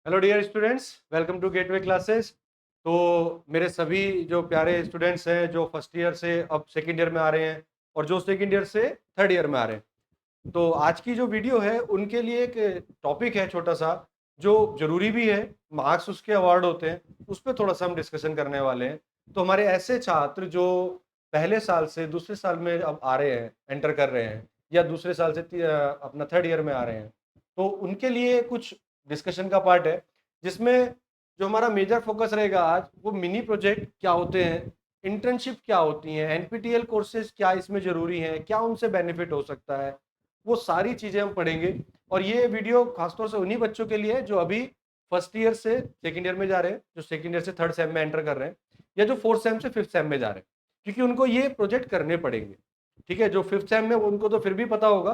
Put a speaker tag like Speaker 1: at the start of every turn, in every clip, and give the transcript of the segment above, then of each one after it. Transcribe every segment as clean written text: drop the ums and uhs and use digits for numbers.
Speaker 1: Hello dear students, welcome to Gateway Classes. तो मेरे सभी जो प्यारे स्टूडेंट्स हैं जो फर्स्ट ईयर से अब सेकेंड ईयर में आ रहे हैं और जो सेकेंड ईयर से थर्ड ईयर में आ रहे हैं, तो आज की जो वीडियो है उनके लिए एक टॉपिक है छोटा सा, जो जरूरी भी है। मार्क्स उसके अवार्ड होते हैं, उस पर थोड़ा सा हम डिस्कशन करने वाले हैं। तो हमारे ऐसे छात्र जो पहले साल से दूसरे साल में अब आ रहे हैं, एंटर कर रहे हैं, या दूसरे साल से अपना थर्ड ईयर में आ रहे हैं, तो उनके लिए कुछ डिस्कशन का पार्ट है, जिसमें जो हमारा मेजर फोकस रहेगा आज वो मिनी प्रोजेक्ट क्या होते हैं, इंटर्नशिप क्या होती हैं, एनपीटीईएल कोर्सेज क्या इसमें जरूरी हैं, क्या उनसे बेनिफिट हो सकता है, वो सारी चीजें हम पढ़ेंगे। और ये वीडियो खासतौर से उन्हीं बच्चों के लिए है जो अभी फर्स्ट ईयर से सेकेंड ईयर में जा रहे हैं, जो सेकेंड ईयर से थर्ड सेम में एंटर कर रहे हैं, या जो फोर्थ सेम से फिफ्थ सेम में जा रहे हैं, क्योंकि उनको ये प्रोजेक्ट करने पड़ेंगे। ठीक है, जो फिफ्थ सेम में उनको तो फिर भी पता होगा,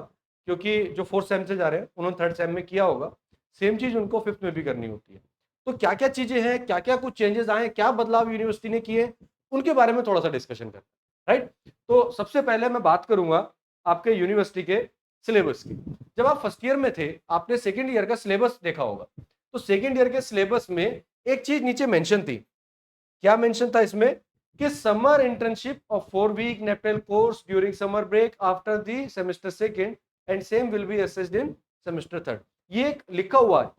Speaker 1: क्योंकि जो फोर्थ सेम से जा रहे हैं उन्होंने थर्ड सेम में किया होगा। सेम चीज उनको फिफ्थ में भी करनी होती है। तो क्या क्या चीजें हैं, क्या क्या कुछ चेंजेस आए, क्या बदलाव यूनिवर्सिटी ने किए, उनके बारे में थोड़ा सा डिस्कशन करते हैं। राइट। तो सबसे पहले मैं बात करूंगा आपके यूनिवर्सिटी के सिलेबस की। जब आप फर्स्ट ईयर में थे, आपने सेकेंड ईयर का सिलेबस देखा होगा। तो सेकेंड ईयर के सिलेबस में एक चीज नीचे मेंशन थी। क्या मेंशन था इसमें? कि summer internship of 4 week NPTEL course during summer break after the semester second and sem will be assessed in semester third. ये एक लिखा हुआ है।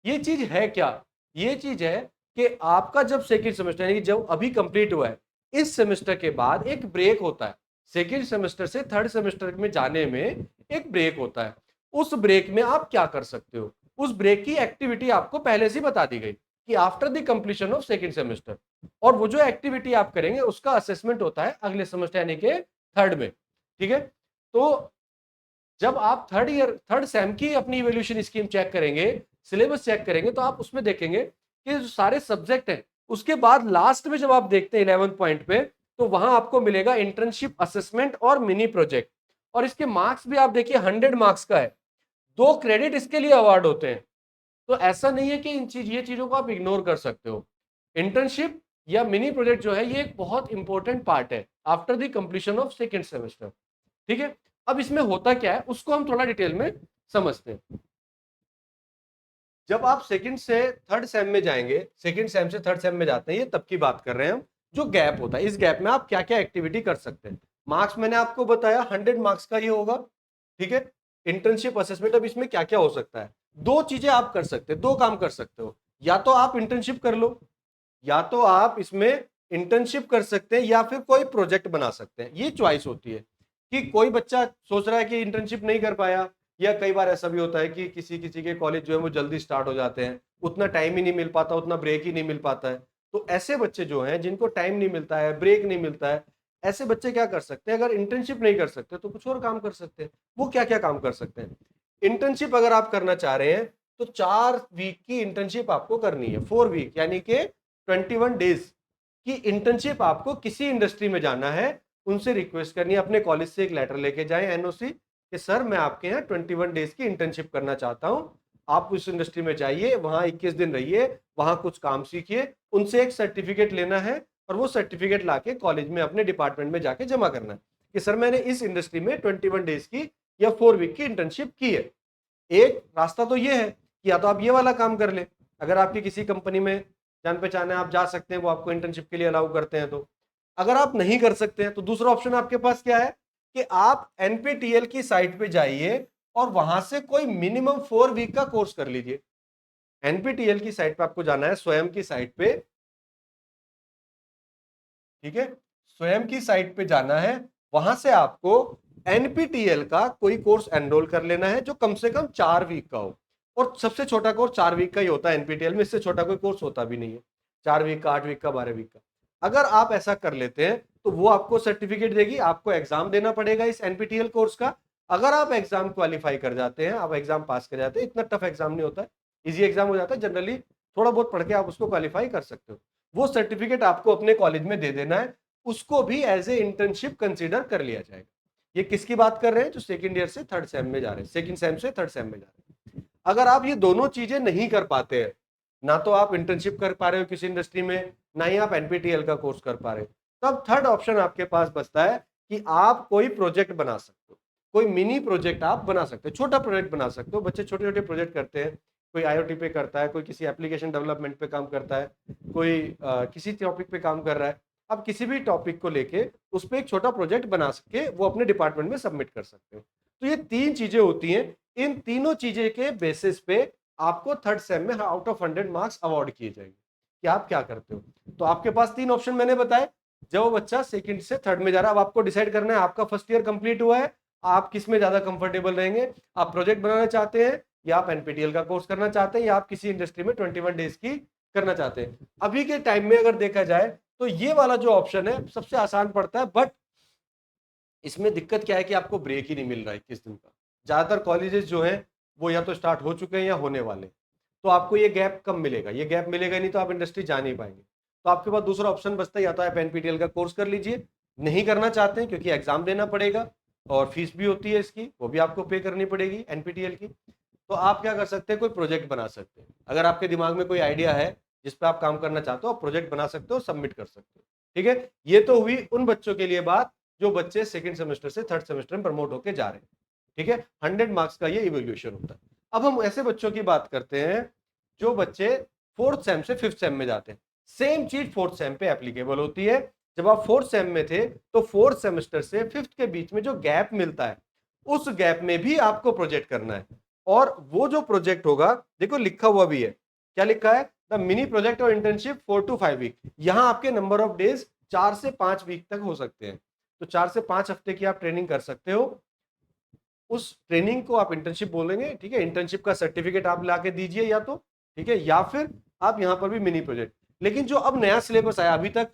Speaker 1: ये चीज है क्या? ये चीज है कि आपका जब सेकेंड सेमेस्टर यानी कि जब अभी कंप्लीट हुआ है, इस सेमेस्टर के बाद एक ब्रेक होता है। सेकेंड सेमेस्टर से थर्ड सेमेस्टर में जाने में एक ब्रेक होता है। उस ब्रेक में आप क्या कर सकते हो, उस ब्रेक की एक्टिविटी आपको पहले से बता दी गई कि after the completion of second semester, और वो जो एक्टिविटी आप करेंगे उसका असेसमेंट होता है अगले सेमेस्टर यानी कि थर्ड में। ठीक है। तो जब आप थर्ड सेम की अपनी इवैल्यूएशन स्कीम चेक करेंगे, सिलेबस चेक करेंगे, तो आप उसमें देखेंगे कि जो सारे सब्जेक्ट हैं, उसके बाद लास्ट में जब आप देखते हैं 11 पॉइंट पे, तो वहां आपको मिलेगा इंटर्नशिप असेसमेंट और मिनी प्रोजेक्ट। और इसके मार्क्स भी आप देखिए 100 मार्क्स का है। 2 क्रेडिट इसके लिए अवार्ड होते हैं। तो ऐसा नहीं है कि ये चीजों को आप इग्नोर कर सकते हो। इंटर्नशिप या मिनी प्रोजेक्ट जो है ये एक बहुत इंपॉर्टेंट पार्ट है after the completion of second semester. ठीक है। अब इसमें होता क्या है उसको हम थोड़ा डिटेल में समझते हैं। जब आप सेकंड से थर्ड सेम में जाएंगे, सेकंड सेम से थर्ड सेम में जाते हैं, ये तब की बात कर रहे हैं हम। जो गैप होता है, इस गैप में आप क्या क्या एक्टिविटी कर सकते हैं। मार्क्स मैंने आपको बताया 100 मार्क्स का ये होगा। ठीक है। इंटर्नशिप असेसमेंट, अब इसमें क्या क्या हो सकता है? 2 चीजें आप कर सकते हैं, 2 काम कर सकते हो। या तो आप इंटर्नशिप कर लो, या तो आप इसमें इंटर्नशिप कर सकते हैं, या फिर कोई प्रोजेक्ट बना सकते हैं। ये चॉइस होती है कि कोई बच्चा सोच रहा है कि इंटर्नशिप नहीं कर पाया, या कई बार ऐसा भी होता है कि किसी किसी के कॉलेज जो है वो जल्दी स्टार्ट हो जाते हैं, उतना टाइम ही नहीं मिल पाता, उतना ब्रेक ही नहीं मिल पाता है। तो ऐसे बच्चे जो हैं जिनको टाइम नहीं मिलता है, ब्रेक नहीं मिलता है, ऐसे बच्चे क्या कर सकते हैं? अगर इंटर्नशिप नहीं कर सकते तो कुछ और काम कर सकते हैं। वो क्या क्या काम कर सकते हैं? इंटर्नशिप अगर आप करना चाह रहे हैं तो 4 वीक की इंटर्नशिप आपको करनी है। 4 वीक यानी कि 21 डेज की इंटर्नशिप आपको किसी इंडस्ट्री में जाना है, उनसे रिक्वेस्ट करनी है, अपने कॉलेज से एक लेटर लेके जाएं, एनओसी, कि सर मैं आपके यहाँ 21 डेज की इंटर्नशिप करना चाहता हूं। आप उस इंडस्ट्री में जाइए, वहां 21 दिन रहिए, वहां कुछ काम सीखिए, उनसे एक सर्टिफिकेट लेना है, और वो सर्टिफिकेट लाके कॉलेज में अपने डिपार्टमेंट में जाके जमा करना है कि सर मैंने इस इंडस्ट्री में 21 डेज की या 4 वीक की इंटर्नशिप की है। एक रास्ता तो ये है कि या तो आप ये वाला काम कर ले, अगर आपकी किसी कंपनी में जान पहचान है, आप जा सकते हैं, वो आपको इंटर्नशिप के लिए अलाउ करते हैं। तो अगर आप नहीं कर सकते हैं तो दूसरा ऑप्शन आपके पास क्या है कि आप एनपीटीईएल की साइट पे जाइए और वहां से कोई मिनिमम 4 वीक का कोर्स कर लीजिए। एनपीटीईएल की साइट पे आपको जाना है, स्वयं की साइट पे। ठीक है। स्वयं की साइट पे जाना है, वहां से आपको एनपीटीईएल का कोई कोर्स एनरोल कर लेना है जो कम से कम 4 वीक का हो। और सबसे छोटा कोर्स 4 वीक का ही होता है एनपीटीईएल में, इससे छोटा कोई कोर्स होता भी नहीं है। 4 वीक का, 8 वीक का, 12 वीक का। अगर आप ऐसा कर लेते हैं तो वो आपको सर्टिफिकेट देगी, आपको एग्जाम देना पड़ेगा इस एनपीटीईएल कोर्स का। अगर आप एग्जाम क्वालिफाई कर जाते हैं, आप एग्जाम पास कर जाते हैं, इतना टफ एग्जाम नहीं होता है, इजी एग्जाम हो जाता है जनरली, थोड़ा बहुत पढ़ के आप उसको क्वालिफाई कर सकते हो। वो सर्टिफिकेट आपको अपने कॉलेज में दे देना है, उसको भी एज ए इंटर्नशिप कंसीडर कर लिया जाएगा। ये किसकी बात कर रहे हैं? जो सेकंड ईयर से थर्ड सेम में जा रहे हैं, सेकंड सेम से थर्ड सेम में जा रहे हैं। अगर आप ये दोनों चीजें नहीं कर पाते हैं, ना तो आप इंटर्नशिप कर पा रहे हो किसी इंडस्ट्री में, ना ही आप एनपीटीईएल का कोर्स कर पा रहे हो, तब थर्ड ऑप्शन आपके पास बचता है कि आप कोई प्रोजेक्ट बना सकते हो। कोई मिनी प्रोजेक्ट आप बना सकते हो, छोटा प्रोजेक्ट बना सकते हो। बच्चे छोटे छोटे प्रोजेक्ट करते हैं, कोई IoT पे करता है, कोई किसी एप्लीकेशन डेवलपमेंट पे काम करता है, कोई किसी टॉपिक पे काम कर रहा है। आप किसी भी टॉपिक को लेके उस पर एक छोटा प्रोजेक्ट बना सके वो अपने डिपार्टमेंट में सबमिट कर सकते हो। तो ये 3 चीजें होती हैं, इन तीनों चीजें के बेसिस पे आपको थर्ड सेम में आउट ऑफ 100 मार्क्स अवार्ड किए जाएंगे कि आप क्या करते हो। तो आपके पास 3 ऑप्शन मैंने बताए। जब वो बच्चा सेकंड से थर्ड में जा रहा है, अब आपको डिसाइड करना है, आपका फर्स्ट ईयर कंप्लीट हुआ है, आप किस में ज्यादा कंफर्टेबल रहेंगे, आप प्रोजेक्ट बनाना चाहते हैं या आप एनपीटीएल का कोर्स करना चाहते हैं या आप किसी इंडस्ट्री में 21 डेज की करना चाहते हैं। अभी के टाइम में अगर देखा जाए तो ये वाला जो ऑप्शन है सबसे आसान पड़ता है, बट इसमें दिक्कत क्या है कि आपको ब्रेक ही नहीं मिल रहा है 21 दिन का। ज्यादातर कॉलेजेस जो है वो या तो स्टार्ट हो चुके हैं या होने वाले, तो आपको ये गैप कब मिलेगा, ये गैप मिलेगा नहीं तो आप इंडस्ट्री जा नहीं पाएंगे। तो आपके पास दूसरा ऑप्शन बचता है, या तो आप एनपीटीएल का कोर्स कर लीजिए, नहीं करना चाहते हैं क्योंकि एग्जाम देना पड़ेगा और फीस भी होती है इसकी, वो भी आपको पे करनी पड़ेगी एनपीटीएल की। तो आप क्या कर सकते हैं, कोई प्रोजेक्ट बना सकते हैं। अगर आपके दिमाग में कोई आइडिया है जिस पे आप काम करना चाहते हो, आप प्रोजेक्ट बना सकते हो, सबमिट कर सकते हो। ठीक है, ये तो हुई उन बच्चों के लिए बात जो बच्चे सेकंड सेमेस्टर से थर्ड सेमेस्टर में प्रमोट होके जा रहे हैं। ठीक है, 100 मार्क्स का ये इवैल्यूएशन होता है। अब हम ऐसे बच्चों की बात करते हैं जो बच्चे फोर्थ सेम से फिफ्थ सेम में जाते हैं। सेम चीज फोर्थ सेम पे एप्लीकेबल होती है। जब आप फोर्थ सेम में थे तो फोर्थ सेमेस्टर से फिफ्थ के बीच में जो गैप मिलता है उस गैप में भी आपको प्रोजेक्ट करना है। और वो जो प्रोजेक्ट होगा, देखो लिखा हुआ भी है, क्या लिखा है, द मिनी प्रोजेक्ट और इंटर्नशिप 4 to 5 वीक। यहां आपके नंबर ऑफ डेज 4 से 5 वीक तक हो सकते हैं। तो 4 से 5 हफ्ते की आप ट्रेनिंग कर सकते हो। उस ट्रेनिंग को आप इंटर्नशिप बोलेंगे। ठीक है, इंटर्नशिप का सर्टिफिकेट आप लाके दीजिए या तो, ठीक है, या फिर आप यहां पर भी मिनी प्रोजेक्ट। लेकिन जो अब नया सिलेबस आया, अभी तक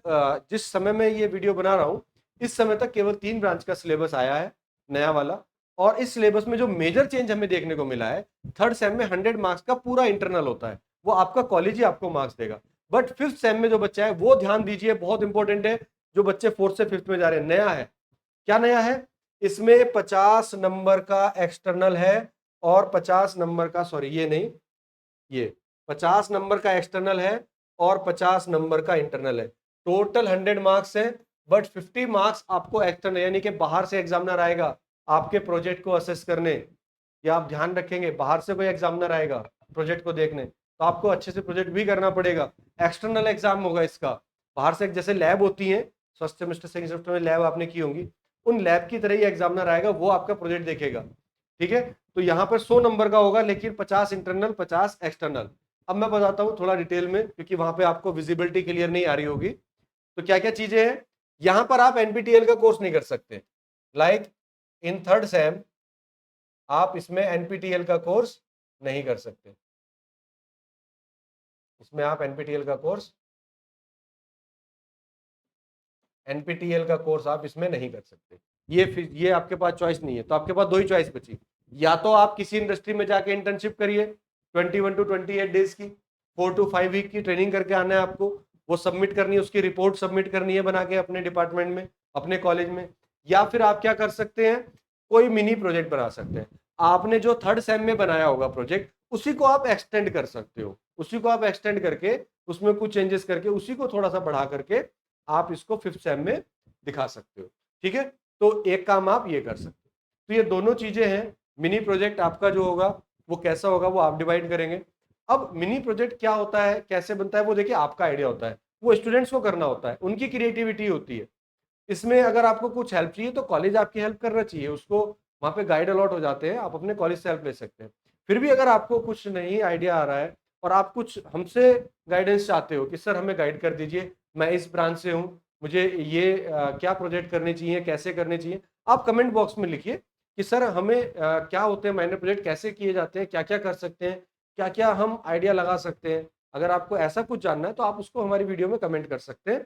Speaker 1: जिस समय में ये वीडियो बना रहा हूं इस समय तक केवल 3 ब्रांच का सिलेबस आया है, नया वाला। और इस सिलेबस में जो मेजर चेंज हमें देखने को मिला है, थर्ड सेम में 100 मार्क्स का पूरा इंटरनल होता है, वो आपका कॉलेज ही आपको मार्क्स देगा। बट फिफ्थ सेम में जो बच्चा है वो ध्यान दीजिए, बहुत इंपॉर्टेंट है, जो बच्चे फोर्थ से फिफ्थ में जा रहे हैं, नया है। क्या नया है, इसमें 50 नंबर का एक्सटर्नल है और 50 नंबर का, सॉरी ये नहीं, ये 50 नंबर का एक्सटर्नल है और 50 नंबर का इंटरनल है। टोटल 100 मार्क्स है, बट 50 मार्क्स आपको एक्सटर्नल यानी कि बाहर से एग्जामिनर आएगा आपके प्रोजेक्ट को असेस करने, या आप ध्यान रखेंगे बाहर से कोई एग्जामिनर आएगा प्रोजेक्ट को देखने, तो आपको अच्छे से प्रोजेक्ट भी करना पड़ेगा। एक्सटर्नल एग्जाम होगा इसका, बाहर से जैसे लैब होती है, फर्स्ट सेमेस्टर सेकंड सेमेस्टर में लैब आपने की होंगी, उन लैब की तरह ही एग्जामिनर आएगा, वो आपका प्रोजेक्ट देखेगा। ठीक है, तो यहाँ पर 100 नंबर का होगा, लेकिन 50 इंटरनल 50 एक्सटर्नल। अब मैं बताता हूँ थोड़ा डिटेल में, क्योंकि वहां पे आपको विजिबिलिटी क्लियर नहीं आ रही होगी। तो क्या क्या चीजें हैं, यहां पर आप एनपीटीएल का कोर्स नहीं कर सकते। लाइक इन थर्ड सेम आप इसमें एनपीटीएल का कोर्स नहीं कर सकते, इसमें आप एनपीटीएल का कोर्स आप इसमें नहीं कर सकते। ये आपके पास चॉइस नहीं है। तो आपके पास दो ही चॉइस बची, या तो आप किसी इंडस्ट्री में जाके इंटर्नशिप करिए 21 to 28 डेज की, 4 to 5 वीक की ट्रेनिंग करके आना है आपको, वो सबमिट करनी है, उसकी रिपोर्ट सबमिट करनी है बना के अपने डिपार्टमेंट में, अपने कॉलेज में। या फिर आप क्या कर सकते हैं, कोई मिनी प्रोजेक्ट बना सकते हैं। आपने जो थर्ड सेम में बनाया होगा प्रोजेक्ट, उसी को आप एक्सटेंड कर सकते हो, उसी को आप एक्सटेंड करके उसमें कुछ चेंजेस करके उसी को थोड़ा सा बढ़ा करके आप इसको फिफ्थ सेम में दिखा सकते हो। ठीक है, तो एक काम आप ये कर सकते हो। तो ये दोनों चीजें हैं। मिनी प्रोजेक्ट आपका जो होगा वो कैसा होगा वो आप डिवाइड करेंगे। अब मिनी प्रोजेक्ट क्या होता है, कैसे बनता है, वो देखिए आपका आइडिया होता है, वो स्टूडेंट्स को करना होता है, उनकी क्रिएटिविटी होती है। इसमें अगर आपको कुछ हेल्प चाहिए तो कॉलेज आपकी हेल्प करना चाहिए, उसको वहाँ पे गाइड अलॉट हो जाते हैं, आप अपने कॉलेज से हेल्प ले सकते हैं। फिर भी अगर आपको कुछ नहीं आइडिया आ रहा है और आप कुछ हमसे गाइडेंस चाहते हो कि सर हमें गाइड कर दीजिए, मैं इस ब्रांच से हूँ, मुझे ये क्या प्रोजेक्ट करने चाहिए, कैसे करने चाहिए, आप कमेंट बॉक्स में लिखिए कि सर हमें क्या होते हैं माइनर प्रोजेक्ट, कैसे किए जाते हैं, क्या क्या कर सकते हैं, क्या क्या हम आइडिया लगा सकते हैं। अगर आपको ऐसा कुछ जानना है तो आप उसको हमारी वीडियो में कमेंट कर सकते हैं,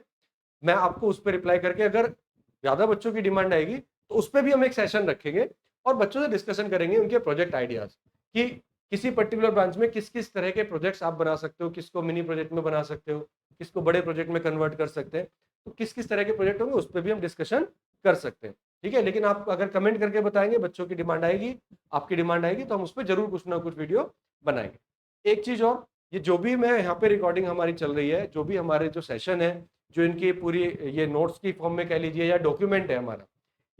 Speaker 1: मैं आपको उस पर रिप्लाई करके, अगर ज़्यादा बच्चों की डिमांड आएगी तो उस पर भी हम एक सेशन रखेंगे और बच्चों से डिस्कशन करेंगे उनके प्रोजेक्ट आइडियाज कि किसी पर्टिकुलर ब्रांच में किस किस तरह के प्रोजेक्ट्स आप बना सकते हो, किसको मिनी प्रोजेक्ट में बना सकते हो, किसको बड़े प्रोजेक्ट में कन्वर्ट कर सकते हैं। तो किस किस तरह के प्रोजेक्ट होंगे उस पर भी हम डिस्कशन कर सकते हैं। ठीक है, लेकिन आप अगर कमेंट करके बताएंगे, बच्चों की डिमांड आएगी, आपकी डिमांड आएगी, तो हम उस पर जरूर कुछ ना कुछ वीडियो बनाएंगे। एक चीज़ और, ये जो भी मैं यहाँ पे रिकॉर्डिंग हमारी चल रही है, जो भी हमारे जो सेशन है, जो इनकी पूरी ये नोट्स की फॉर्म में कह लीजिए या डॉक्यूमेंट है हमारा,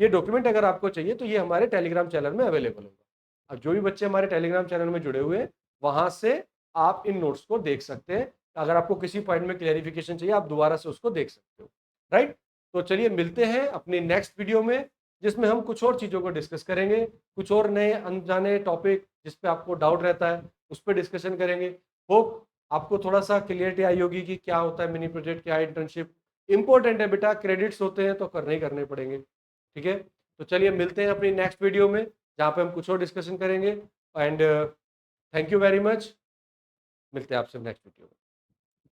Speaker 1: ये डॉक्यूमेंट अगर आपको चाहिए तो ये हमारे टेलीग्राम चैनल में अवेलेबल होगा। अब जो भी बच्चे हमारे टेलीग्राम चैनल में जुड़े हुए हैं वहाँ से आप इन नोट्स को देख सकते हैं। अगर आपको किसी पॉइंट में क्लैरिफिकेशन चाहिए, आप दोबारा से उसको देख सकते हो, राइट? तो चलिए मिलते हैं अपनी नेक्स्ट वीडियो में, जिसमें हम कुछ और चीज़ों को डिस्कस करेंगे, कुछ और नए अनजाने टॉपिक जिस पे आपको डाउट रहता है, उस पे डिस्कशन करेंगे। होप आपको थोड़ा-सा क्लियरिटी आई होगी कि क्या होता है मिनी प्रोजेक्ट, क्या है इंटर्नशिप। इम्पोर्टेंट है बेटा, क्रेडिट्स होते हैं तो करने ही करने पड़ेंगे, ठीक है? तो चलिए मिलते हैं अपनी नेक्स्ट वीडियो में, जहाँ पे हम कुछ और डिस्कशन करेंगे। And thank you very much. मिलते हैं आपसे नेक्स्ट वीडियो में।